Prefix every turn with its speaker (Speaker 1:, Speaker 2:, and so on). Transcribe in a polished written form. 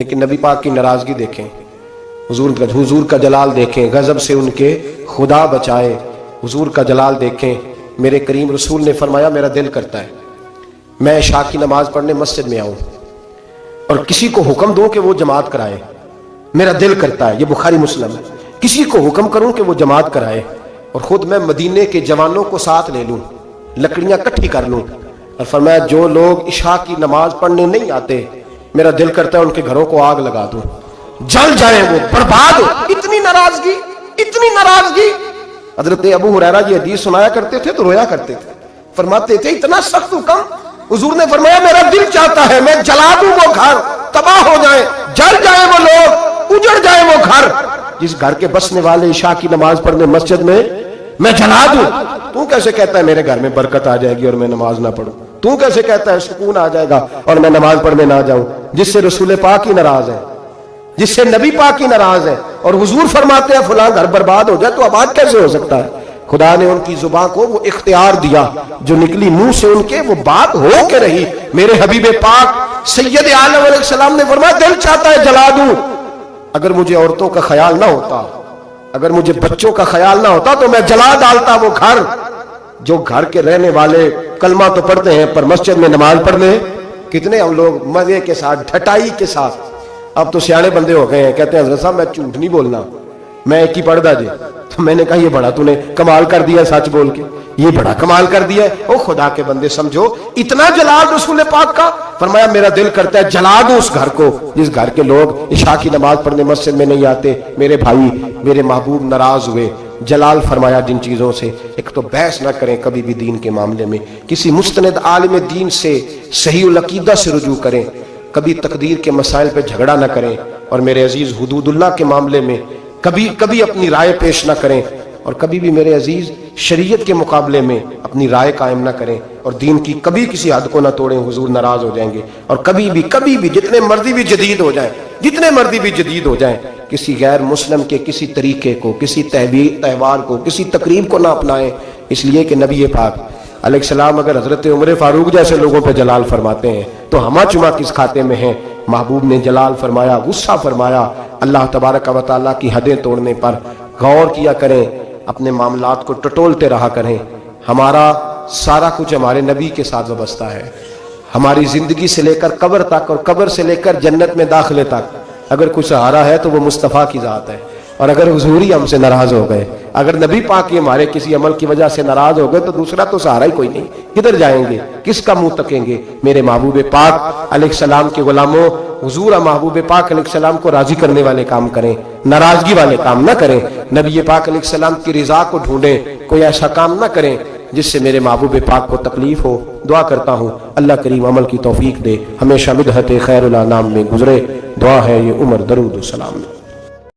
Speaker 1: लेकिन नबी पाक की नाराजगी देखें, हुजूर का जलाल देखें, गजब से उनके खुदा बचाए। हुजूर का जलाल देखें। मेरे करीम रसूल ने फरमाया मेरा दिल करता है मैं इशा की नमाज पढ़ने मस्जिद में आऊं और किसी को हुक्म दूं कि वो जमात कराए। मेरा दिल करता है, ये बुखारी मुस्लिम है, किसी को हुक्म करूं कि वो जमात कराए और खुद मैं मदीने के जवानों को साथ ले लूं, लकड़ियां इकट्ठी कर लूं। और फरमाया जो लोग इशा की नमाज पढ़ने नहीं आते मेरा दिल करता है उनके घरों को आग लगा दूं, जल जाए वो, बर्बाद हो। इतनी नाराजगी, इतनी नाराजगी। हजरत अबू हुरैरा जी हदीस सुनाया करते थे तो रोया करते थे, फरमाते थे इतना सख्त हुक्म। हुजूर ने फरमाया मेरा दिल चाहता है मैं जला दूं वो घर, तबाह हो जाए, जल जाए वो लोग, उजड़ जाए वो घर। जिस घर के बसने वाले इशा की नमाज पढ़ने मस्जिद में मैं जला दूं। तू कैसे कहता है मेरे घर में बरकत आ जाएगी और मैं नमाज ना पढ़ूं? तू कैसे कहता है सुकून आ जाएगा और मैं नमाज पढ़ने ना जाऊं? जिससे रसूल पाक ही नाराज है, जिससे नबी पाक ही नाराज है और हुजूर फरमाते हैं फलां घर बर्बाद हो जाए, तो आबाद कैसे हो सकता है? खुदा ने उनकी जुबान को वो इख्तियार दिया, जो निकली मुंह से उनके वो बात हो के रही। मेरे हबीब पाक सैयद आलम अलैहिस्सलाम ने फरमाया दिल चाहता है जला दूं। अगर मुझे औरतों का ख्याल ना होता, अगर मुझे बच्चों का ख्याल ना होता तो मैं जला डालता वो घर। जो घर के रहने वाले कलमा तो पढ़ते हैं पर मस्जिद में नमाज पढ़ने कितने हम लोग मजे के साथ, ठटाई के साथ। अब तो सियाने बंदे हो गए हैं, कहते हैं हजरत साहब मैं झूठ नहीं बोलना, मैं एक ही पढ़दा जी। तो मैंने कहा ये बड़ा तूने कमाल कर दिया, सच बोल के ये बड़ा कमाल कर दिया। ओ खुदा के बंदे समझो इतना जलाल रसूल पाक का। फरमाया मेरा दिल करता है जला दो उस घर को जिस घर के लोग इशा की नमाज पढ़ने मस्जिद में नहीं आते। मेरे भाई, मेरे महबूब नाराज हुए। जलाल फरमाया जिन चीजों से, एक तो बहस ना करें कभी भी दीन के मामले में, किसी मुस्तनद आलिम दीन से सही उल अकीदा से रुजू करें, कभी तकदीर के मसाइल पे झगड़ा ना करें, और मेरे अजीज हुदूदुल्लाह के मामले में कभी अपनी राय पेश ना करें, और कभी भी मेरे अजीज शरीयत के मुकाबले में अपनी राय कायम ना करें, और दीन की कभी किसी हद को ना तोड़ें, हुजूर नाराज हो जाएंगे। और कभी भी जितने मर्जी भी जदीद हो जाएं, जितने मर्जी भी जदीद हो जाएं, किसी गैर मुस्लिम के किसी तरीके को, किसी त्यौहार को, किसी तकरीब को ना अपनाएं। इसलिए कि नबी पाक अलैहिस्सलाम अगर हजरत उमर फारूक जैसे लोगों पे जलाल फरमाते हैं तो हमा चुमा किस खाते में है? महबूब ने जलाल फरमाया, गुस्सा फरमाया। अल्लाह तबारक व तआला की हदें तोड़ने पर गौर किया करें, अपने मामलात को टटोलते रहा करें। हमारा सारा कुछ हमारे नबी के साथ वाबस्ता है। हमारी जिंदगी से लेकर कब्र तक और कब्र से लेकर जन्नत में दाखिले तक अगर कुछ सहारा है तो वो मुस्तफ़ा की जात है। और अगर हुजूर ही हमसे नाराज हो गए, अगर नबी पाक ही हमारे किसी अमल की वजह से नाराज हो गए, तो दूसरा तो सहारा ही कोई नहीं। किधर जाएंगे, किसका मुंह तकेंगे? मेरे महबूब पाक अलैहिस्सलाम के गुलामों, हुजूर महबूब पाक अलैहिस्सलाम को राजी करने वाले काम करें, नाराजगी वाले काम ना करें। नबी पाक अलैहिस्सलाम की रिजा को ढूंढें, कोई ऐसा काम ना करें जिससे मेरे महबूब पाक को तकलीफ हो। दुआ करता हूँ अल्लाह करीम अमल की तौफीक दे, हमेशा मिदहत खैरुल अनाम में गुजरे। दुआ है ये उमर दरूद सलाम में।